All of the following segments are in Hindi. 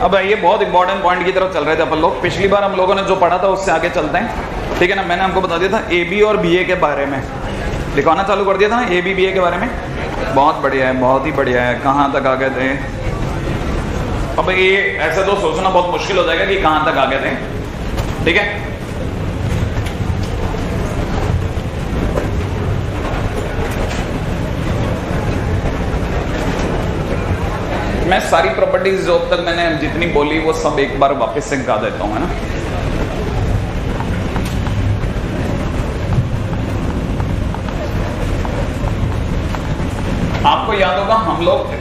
अब ये बहुत इंपॉर्टेंट पॉइंट की तरफ चल रहे थे अपन लोग। पिछली बार हम लोगों ने जो पढ़ा था उससे आगे चलते हैं, ठीक है ना। मैंने हमको बता दिया था ए बी और बी ए के बारे में, लिखवाना चालू कर दिया था ना ए बी के बारे में। बहुत बढ़िया है, बहुत ही बढ़िया है। कहाँ तक आ गए थे? अब ये ऐसे तो सोचना बहुत मुश्किल हो जाएगा कि कहाँ तक आ गए थे, ठीक है। मैं सारी प्रॉपर्टीज जो अब तक मैंने जितनी बोली वो सब एक बार वापस से गा देता हूँ, है ना। आपको याद होगा हम लोग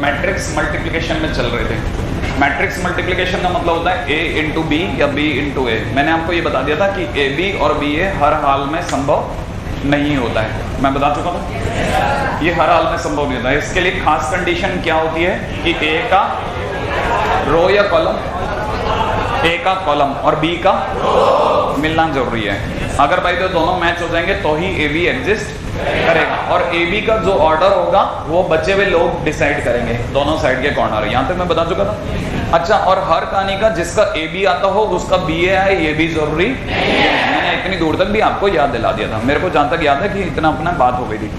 मैट्रिक्स मल्टीप्लिकेशन में चल रहे थे। मैट्रिक्स मल्टीप्लिकेशन का मतलब होता है ए इंटू बी या बी इंटू ए। मैंने आपको ये बता दिया था कि ए बी और बी ए हर हाल में संभव नहीं होता है, मैं बता चुका था। ये हर हाल में संभव नहीं होता है। इसके लिए खास कंडीशन क्या होती है कि ए का रो या कॉलम, ए का कॉलम और बी का मिलना जरूरी है। अगर भाई तो दोनों मैच हो जाएंगे तो ही ए बी एग्जिस्ट करेगा, और ए बी का जो ऑर्डर होगा वो बचे हुए लोग डिसाइड करेंगे, दोनों साइड के कॉर्नर। यहाँ तक मैं बता चुका था। अच्छा, और हर कहानी का जिसका ए बी आता हो उसका बी ए आए ये भी जरूरी। मैंने इतनी दूर तक भी आपको याद दिला दिया था, मेरे को जहां तक याद है कि इतना अपना बात हो गई थी,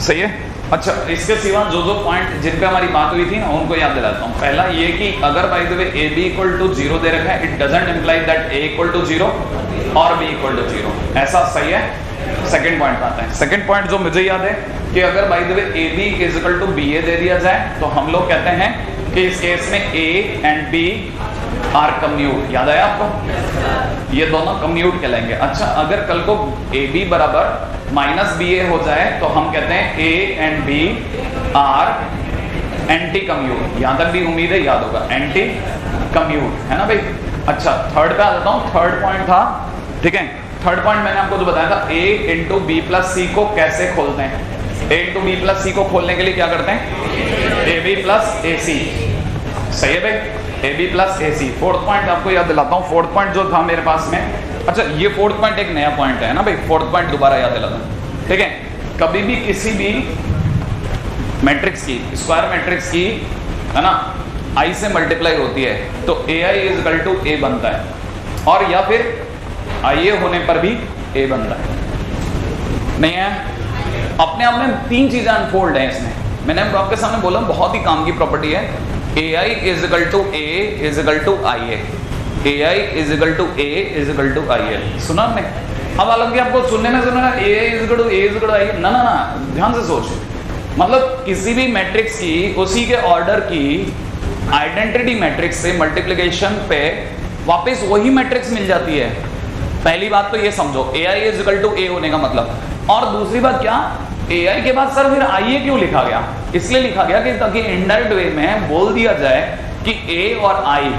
सही है। अच्छा, इसके सिवा जो जो पॉइंट जिन पे हमारी बात हुई थी ना उनको याद दिलाता हूँ। पहला ये कि अगर by the way A B equal to 0 दे रखा है, it doesn't imply that A equal to 0 और बी इक्वल टू 0, ऐसा सही है। सेकंड पॉइंट आता है। सेकंड पॉइंट जो मुझे याद है कि अगर by the way A B is equal to B A दे दिया जाए तो हम लोग कहते हैं कि इस केस में A and B are commute. याद आया आपको? ये दोनों कम्यूट कहलाएंगे। अच्छा, अगर कल को ए बी बराबर माइनस बी ए हो जाए तो हम कहते हैं A and B are anti commute. यहां तक भी उम्मीद है याद होगा, एंटी कम्यूट, है ना भाई। अच्छा, थर्ड पे आ जाता हूं। थर्ड पॉइंट था, ठीक है। थर्ड पॉइंट मैंने आपको जो बताया था, ए इंटू बी प्लस सी को कैसे खोलते हैं। ए इंटू बी प्लस सी को खोलने के लिए क्या करते हैं? ए बी प्लस ए सी, सही है भाई, A B plus A C. Fourth point आपको याद दिलाता हूँ। फोर्थ पॉइंट जो था मेरे पास में, अच्छा ये फोर्थ पॉइंट एक नया पॉइंट है ना भाई, फोर्थ पॉइंट दोबारा याद दिलाता हूँ, ठीक है। कभी भी किसी भी मैट्रिक्स की, स्क्वायर मैट्रिक्स की, है ना, आई से मल्टीप्लाई होती है तो ए आई इज इक्वल टू ए बनता है, और या फिर आई ए होने पर भी ए बनता है, नहीं है। अपने आप में तीन चीजें अनफोल्ड है इसमें। मैंने आपके सामने बोला बहुत ही काम की प्रॉपर्टी है, A I is equal to A is equal to I A, A I is equal to A is equal to I A. सुना हमने? अब हालांकि आपको सुनने में सुना A is equal to A is equal to I A, ना ना ना, ध्यान से सोच। मतलब किसी भी मैट्रिक्स की उसी के ऑर्डर की आइडेंटिटी मैट्रिक्स से मल्टीप्लिकेशन पे वापस वही मैट्रिक्स मिल जाती है। पहली बात तो ये समझो, ए आई इज इक्वल टू ए होने का मतलब। और दूसरी बात क्या, ए आई के बाद सर फिर आई ए क्यों लिखा गया? इसलिए लिखा गया कि ताकि इनडायरेक्ट वे में बोल दिया जाए कि ए और आई,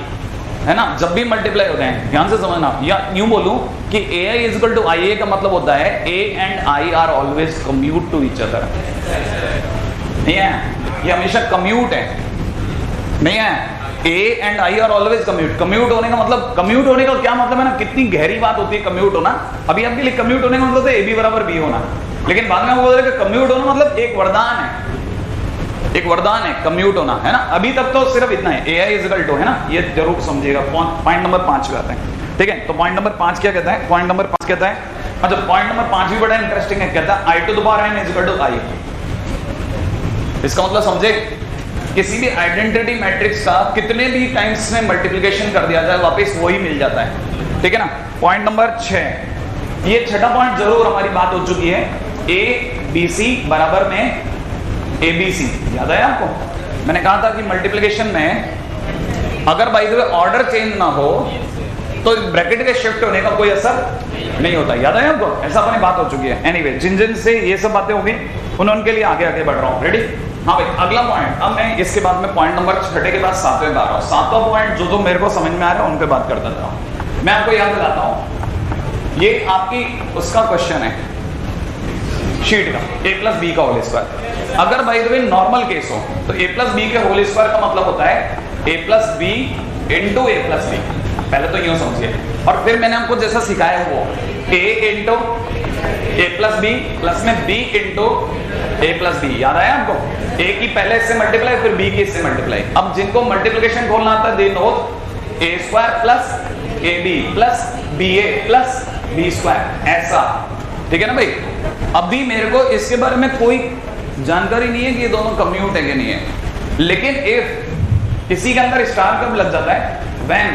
है ना, जब भी मल्टीप्लाई होते हैं, ध्यान से समझना, या यूं बोलूं कि A I is equal to I A का मतलब होता है A and I are always commute to each other. नहीं है, ये हमेशा कम्यूट है, नहीं है। A and I are always commute. Commute होने का मतलब, कम्यूट होने का क्या मतलब है ना, कितनी गहरी बात होती है कम्यूट होना। अभी आपके लिए कम्यूट होने का मतलब है ए बी बराबर बी होना, लेकिन बाद में वो बोल रहे कि कम्यूट होना मतलब एक वरदान है, एक वरदान है कम्यूट होना, है ना। अभी तक तो सिर्फ इतना है, A I is equal to, है ना, ये जरूर समझिएगा। पॉइंट नंबर 5 पे आते हैं, ठीक है। तो पॉइंट नंबर 5 क्या कहता है? पॉइंट नंबर 5 कहता है, अच्छा पॉइंट नंबर 5 भी बड़ा इंटरेस्टिंग है, कहता है I to the power N is equal to I. इसका मतलब समझे, किसी भी आइडेंटिटी मैट्रिक्स का कितने भी टाइम्स में मल्टीप्लिकेशन कर दिया जाए वापस वही मिल जाता है, ठीक है ना। पॉइंट नंबर 6, ये छठा पॉइंट जरूर हमारी बात हो चुकी है, ए बी सी बराबर में ए बी सी। याद है आपको? मैंने कहा था कि मल्टीप्लिकेशन में अगर by the way order change ना हो तो ब्रैकेट के शिफ्ट होने का कोई असर नहीं होता। याद है आपको? ऐसा अपनी बात हो चुकी है। एनीवे, जिन जिन से ये सब बातें होगी उनके लिए आगे आगे बढ़ रहा हूँ। रेडी? हाँ भाई, अगला पॉइंट। अब मैं इसके बाद में पॉइंट नंबर 6 के बाद 7वें पे आ रहा हूँ। 7वां पॉइंट जो मेरे को समझ में आ रहा है उन पे बात करता था। मैं आपको याद दिलाता हूँ, ये आपकी उसका क्वेश्चन है शीट का, ए प्लस बी का होल स्क्वायर। अगर by the way normal case हो तो ए प्लस बी के होल स्क्वायर का मतलब होता है A plus B into A plus B. पहले तो यूं समझिए, और फिर मैंने आपको जैसा सिखाया वो ए into A plus B plus में B into A plus B. याद आया आपको? ए की पहले इससे मल्टीप्लाई फिर बी की इससे मल्टीप्लाई। अब जिनको मल्टीप्लिकेशन खोलना आता है they know A square plus A B plus B A plus B square, ऐसा, ठीक है ना भाई। अभी मेरे को इसके बारे में कोई जानकारी नहीं है कि ये दोनों कम्यूट है कि नहीं है, लेकिन इफ इसी के अंदर स्टार कब लग जाता है, when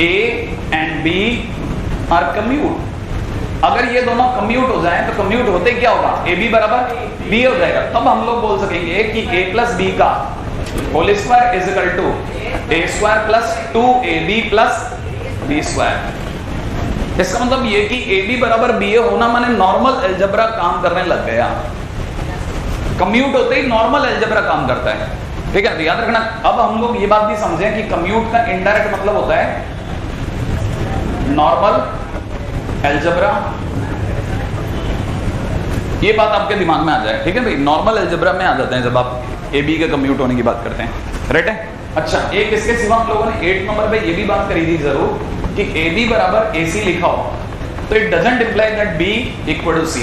A and B are commute. अगर ये दोनों कम्यूट हो जाए तो कम्यूट होते क्या होगा, ए बी बराबर बी हो जाएगा। तब हम लोग बोल सकेंगे कि ए प्लस बी का whole square is equal to A square plus 2ab plus B square. इसका मतलब ये कि ए बी बराबर बी ए होना माने नॉर्मल अलजेब्रा काम करने लग गया। कम्यूट होते ही नॉर्मल अलजेब्रा काम करता है, ठीक है। याद रखना। अब हम लोग ये बात भी समझें कि कम्यूट का इनडायरेक्ट मतलब होता है नॉर्मल अलजेब्रा। ये बात आपके दिमाग में आ जाए, ठीक है भाई। नॉर्मल अलजेब्रा में आ जाते हैं जब आप ए बी के कम्यूट होने की बात करते हैं, राइट है। अच्छा, एक इसके सिवा हम लोगों ने 8 नंबर पे ये भी बात करी थी जरूर कि ए बी बराबर ए सी लिखा हो तो it doesn't imply that B equal to C.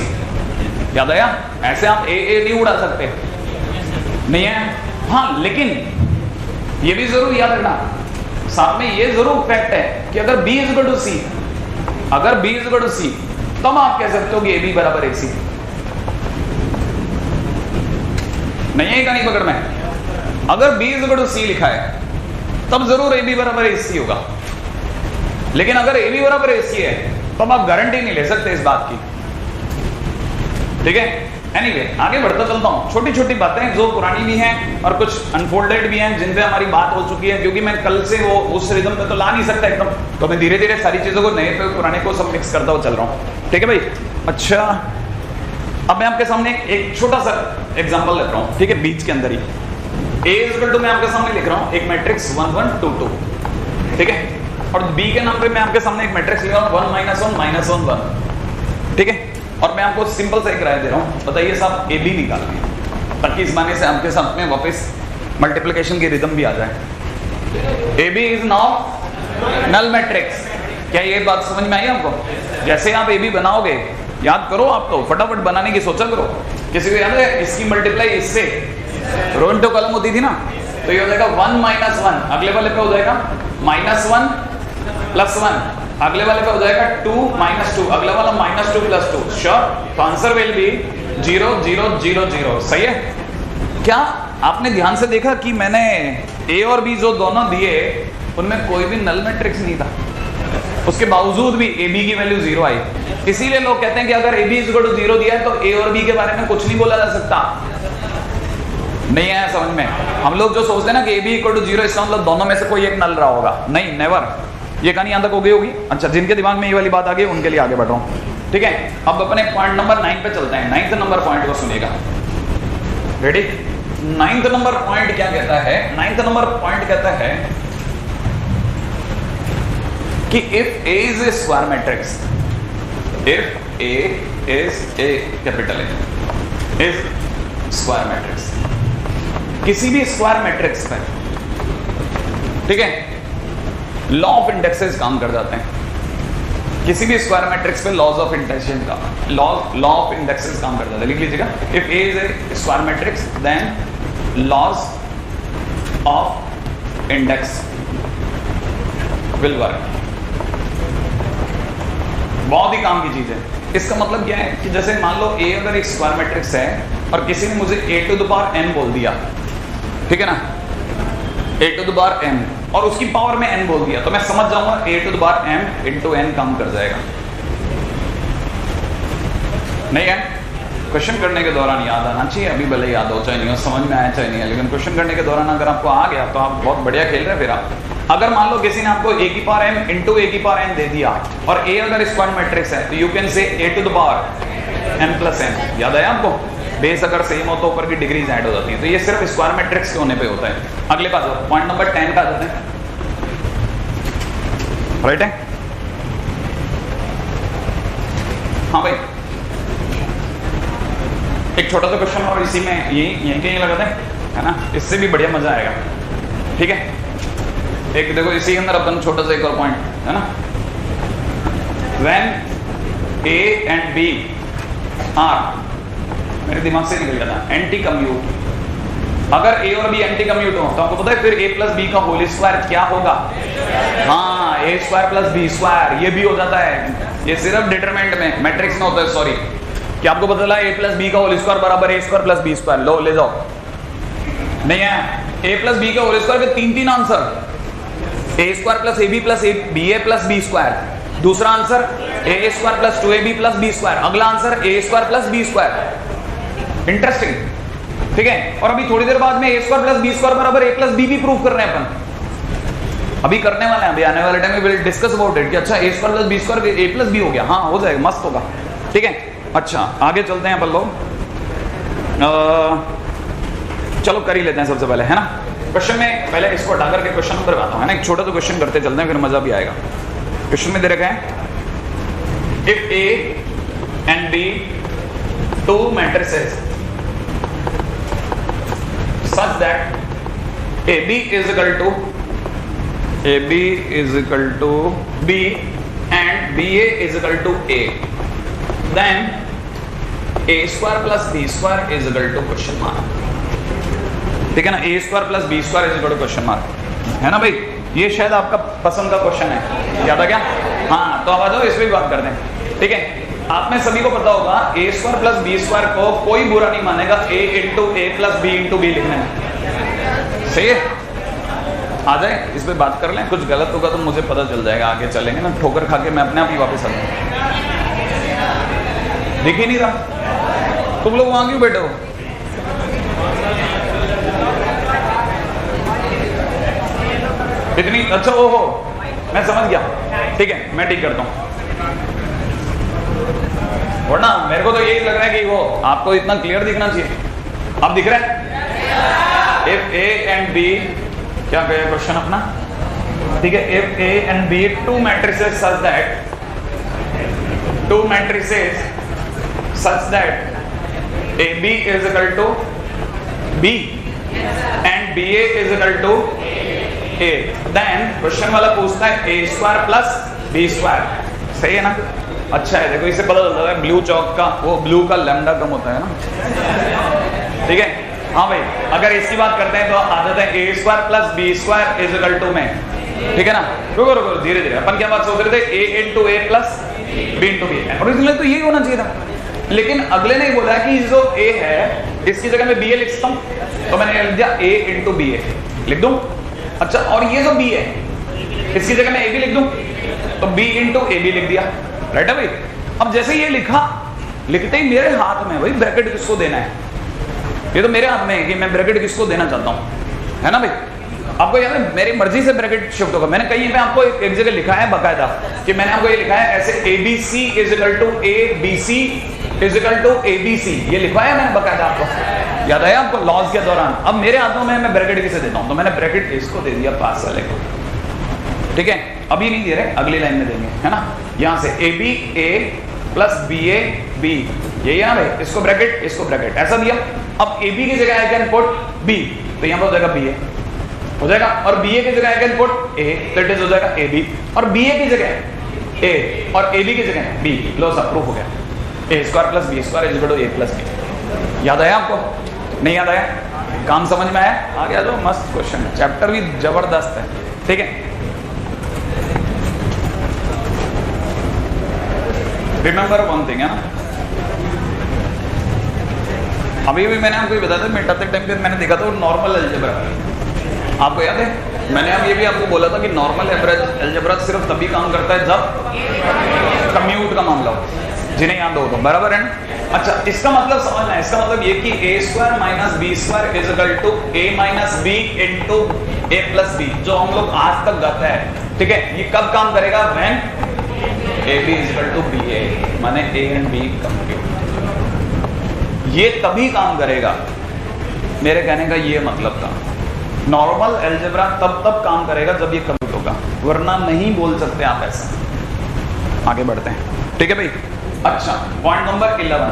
याद आया? ऐसे आप ए नहीं उड़ा सकते, नहीं है। हाँ, लेकिन ये भी जरूर याद रखना, साथ में ये जरूर फैक्ट है कि अगर बी इज इक्वल टू सी, अगर बी इज इक्वल टू सी तब आप कह सकते हो कि ए बी बराबर ए सी। नहीं है कहानी पकड़ में। अगर बी इज इक्वल टू सी लिखा है तब जरूर ए बी बराबर ए सी होगा, लेकिन अगर ए बी बराबर ए सी है तब आप गारंटी नहीं ले सकते इस बात की, ठीक है। एनीवे, आगे बढ़ता चलता हूं। छोटी छोटी बातें जो पुरानी भी हैं और कुछ अनफोल्डेड भी हैं जिन पे हमारी बात हो चुकी है, क्योंकि मैं कल से वो उस रिदम पे तो ला नहीं सकता एकदम, तो मैं धीरे धीरे सारी चीजों को नए पे पुराने को सब मिक्स करता हुआ चल रहा हूं, ठीक है भाई। अच्छा, अब मैं आपके सामने एक छोटा सा एग्जांपल लेता हूं, ठीक है, बीच के अंदर ही। A इज इक्वल टू मैं आपके सामने लिख रहा हूं एक मैट्रिक्स 1 1 2 2, ठीक है। और B के नाम पे मैं आपके सामने एक मैट्रिक्स लिख रहा हूं 1 -1 -1 1, ठीक है। और मैं आपको सिंपल सा एक राय दे रहा हूं, बताइए साहब ए बी निकालना, ताकि इस माने से आपके साथ में वापस मल्टीप्लिकेशन की रिदम भी आ जाए। A B is now null matrix. क्या ये बात समझ में आई आपको? जैसे आप ए बी बनाओगे, याद करो, आप तो फटाफट बनाने की सोचा करो। किसी को याद है इसकी मल्टीप्लाई इससे रो इंटू कॉलम होती थी ना, तो ये हो जाएगा 1 - 1, अगले वाले पे हो जाएगा -1 + 1, अगले वाले पे हो जाएगा 2 - 2, अगला वाला -2 + 2। श्योर? तो आंसर विल बी 0 0 0 0। सही है? क्या आपने ध्यान से देखा कि मैंने ए और बी जो दोनों दिए उनमें कोई भी नल मैट्रिक्स नहीं था, उसके बावजूद भी ए बी की वैल्यू 0 आई। इसीलिए लोग कहते हैं कि अगर A B is equal to 0 दिया है तो ए और बी के बारे में कुछ नहीं बोला जा सकता। नहीं आया समझ में? हम लोग जो सोचते हैं ना कि ए बी इक्वल टू 0, इसका मतलब दोनों में से कोई एक नल रहा होगा, नहीं, नेवर। ये कहानी यहां तक हो गई होगी। अच्छा, जिनके दिमाग में ये वाली बात आ गई उनके लिए आगे बढ़ रहा हूं, ठीक है। अब अपने पॉइंट नंबर 9 पे चलते हैं। 9th नंबर पॉइंट को सुनिएगा, रेडी। 9th नंबर पॉइंट क्या कहता है? 9th नंबर पॉइंट कहता है कि if A is a square matrix, if A is a capital A is square matrix, किसी भी स्क्वायर मैट्रिक्स पे, ठीक है, लॉ ऑफ इंडेक्सेस काम कर जाते हैं। किसी भी स्क्वायर मैट्रिक्स पे लॉज ऑफ इंडेक्सेस का लॉ ऑफ इंडेक्सेस काम कर जाता है। लिख लीजिएगा, if A is a square matrix then laws of index will work। बहुत ही काम की चीज है। इसका मतलब क्या है कि जैसे मान लो A अगर एक स्क्वायर मैट्रिक्स है और किसी ने मुझे A to the power m बोल दिया, ठीक है ना, A to the power m, और उसकी पावर में n बोल दिया, तो मैं समझ जाऊंगा A to the power m into n काम कर जाएगा। नहीं है? क्वेश्चन करने के दौरान याद आना चाहिए। अभी भले याद हो चाहे नहीं हो, समझ में आया चाहे नहीं है, लेकिन क्वेश्चन करने के दौरान अगर आपको आ गया तो आप बहुत बढ़िया खेल रहे हैं। फिर आप अगर मान लो किसी ने आपको a की पावर m इंटू a की पावर n दे दिया और a अगर स्क्वायर मैट्रिक्स है तो you can say a to the power m + n। याद आया आपको? बेस अगर सेम हो तो ऊपर की डिग्रीज ऐड हो जाती है। तो ये सिर्फ स्क्वायर मैट्रिक्स के होने पे होता है। अगले पास पॉइंट नंबर 10 का आ जाते हैं, राइट है? हाँ भाई, एक छोटा सा क्वेश्चन और इसी में यहीं कहीं लगाते हैं, है ना, इससे भी बढ़िया मजा आएगा, ठीक है। एक देखो इसी के अंदर अपन छोटा सा एक और पॉइंट है ना, when A and B are, मेरे दिमाग से निकल गया था, एंटी कम्यूट, अगर ए और बी एंटी कम्यूट हो तो आपको पता है फिर ए प्लस बी का होल स्क्वायर क्या होगा? हाँ, ए स्क्वायर प्लस बी स्क्वायर, ये भी हो जाता है। ये सिर्फ डिटरमिनेंट में, मैट्रिक्स में होता है, सॉरी। क्या आपको पता चला? ए प्लस बी का होल स्क्वायर बराबर A square plus B square. लो ले जाओ, नहीं है ए प्लस बी का होल स्क्वायर के 3 answer, A square plus A B plus B A plus B square. दूसरा answer A square plus 2ab plus B square. अगला आंसर A square plus B square. Interesting, ठीक है। और अभी थोड़ी देर बाद में A square plus B square बराबर ए प्लस बी भी प्रूव कर रहे हैं अपन, अभी करने वाले हैं, अभी आने वाले टाइम में विल डिस्कस अबाउट इट कि अच्छा ए स्क्वायर प्लस बी स्क्वायर ए प्लस बी हो गया। हाँ हो जाएगा, मस्त होगा, ठीक है। अच्छा आगे चलते हैं अपन लोग, चलो कर ही लेते हैं सबसे पहले, है ना। क्वेश्चन में पहले इसको हटा करके क्वेश्चन नंबर आता है ना, एक छोटा तो क्वेश्चन करते चलते हैं, फिर मजा भी आएगा। क्वेश्चन में दे रखा है if A and B two matrices such that AB is equal to B and BA is equal to A, then A square plus B square is equal to question mark, ठीक है ना। A square plus B square is equal to question mark, है ना भाई। ये शायद आपका पसंद का क्वेश्चन है, याद आ गया? हाँ तो अब आ जाओ इस पे भी बात करते हैं, ठीक है। आप में सभी को पता होगा ए स्क्वायर प्लस बी स्क्वायर को कोई बुरा नहीं मानेगा ए into A plus B into B लिखने में, सही है। आ जाए इस पे बात कर लें, कुछ गलत होगा तो मुझे पता चल जाएगा, आगे चलेंगे ना, ठोकर खा के मैं अपने आप ही वापस आ जाऊंगा। दिख ही नहीं रहा, तुम लोग वहां क्यों बैठे हो? इतनी अच्छा, ओहो मैं समझ गया, ठीक है मैं ठीक करता हूँ। वरना मेरे को तो यही लग रहा है कि वो आपको इतना क्लियर दिखना चाहिए। अब दिख रहा है? इफ ए एंड बी, क्या कहे क्वेश्चन अपना, ठीक है। If A and B two matrices such that A B is equal to B and B A is equal to A, then question वाला पूछता है A square plus B square, सही है ना। अच्छा है, देखो इससे पता चलता है ब्लू चौक का, वो ब्लू का लैम्डा कम होता है ना, ठीक है। हाँ भाई अगर इसकी बात करते हैं तो आदत है A square plus B square is equal to में, ठीक है ना। रुको रुको धीरे धीरे, अपन क्या बात सोच रहे थे, A into A plus B into B, original तो यही होना चाहिए था, लेकिन अगले ने बोला कि जो ए है इसकी जगह मैं बी ए लिख सकता हूँ, तो मैंने लिख दिया ए इंटू बी ए लिख दूं। अच्छा और ये जो बी है इसकी जगह मैं ए बी लिख दूं, तो बी इंटू ए बी लिख दिया, राइट है भाई। अब जैसे ये लिखा, लिखते ही मेरे हाथ में भाई ब्रैकेट किसको देना है, ये तो मेरे हाथ में है कि मैं ब्रैकेट किसको देना चाहता हूं, है ना भाई। आपको याद है मेरी मर्जी से ब्रैकेट शिफ्ट होगा। मैंने कहीं पे आपको एक जगह लिखा है बकायदा कि मैंने आपको ये लिखा है ऐसे A B C is equal to A B C is equal to A B C, ये लिखवाया मैंने बकायदा, आपको याद है आपको लॉज के दौरान। अब मेरे हाथों में मैं ब्रैकेट किसे देता हूं, तो मैंने ब्रैकेट इसको दे दिया पास वाले को, ठीक है। अभी नहीं दे रहे, अगली लाइन में देंगे, है ना। यहां से A B A plus B A B, यही है ना भाई, इसको ब्रैकेट इसको ब्रैकेट ऐसा दिया। अब ए बी की जगह आई कैन पुट बी, तो यहां पर हो जाएगा बी ए हो जाएगा, और बी ए की जगह I can put A, that is हो जाएगा ए बी, और बी ए की जगह ए और ए बी की जगह बी। लो सब प्रूफ हो गया, A square plus B square is equal to A plus B. याद आया आपको? नहीं याद आया? काम समझ में आया? आ गया तो मस्त क्वेश्चन, चैप्टर भी जबरदस्त है, ठीक है। रिमेंबर वन थिंग है ना, अभी भी मैंने आपको बताया था मिटाते टाइम पे मैंने देखा था नॉर्मल अलजेब्रा, आपको याद है? मैंने अब ये भी आपको बोला था कि नॉर्मल अलजेब्रा सिर्फ तभी काम करता है जब कम्यूट का मामला हो, जिन्हें याद हो तो बराबर है। अच्छा इसका मतलब समझना है, इसका मतलब ये कि A square minus B square is equal to A minus B into A plus B, जो हम लोग आज तक गाते हैं, ठीक है। ये कब काम करेगा? When A B is equal to B A, माने ए एंड बी कंप्यूट, ये तभी काम करेगा। मेरे कहने का ये मतलब था, नॉर्मल अलजेब्रा तब काम करेगा जब ये कंप्यूट होगा, वरना नहीं बोल सकते आप ऐसा। आगे बढ़ते हैं, ठीक है भाई। अच्छा point number 11,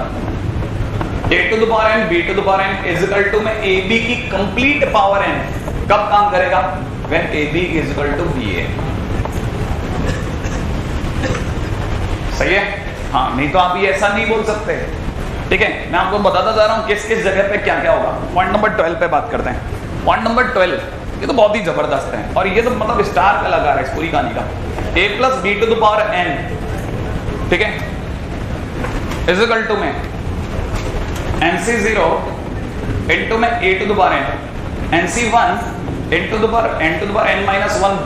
A to the power N B to the power N is equal to में ए बी की कंप्लीट पावर एन कब काम करेगा? When A B is equal to B A, सही है। हाँ नहीं तो आप ये ऐसा नहीं बोल सकते, ठीक है, मैं आपको बताता जा रहा हूं किस किस जगह पे क्या क्या होगा। पॉइंट नंबर 12 पे बात करते हैं। पॉइंट नंबर 12 ये तो बहुत ही जबरदस्त है और ये तो मतलब स्टार का लगा रहा है इस पूरी कहानी का। a plus B to the power n, ठीक है, इज इक्वल टू में nc0 इंटू में a to the power n, nc1 into the power n to the power n minus 1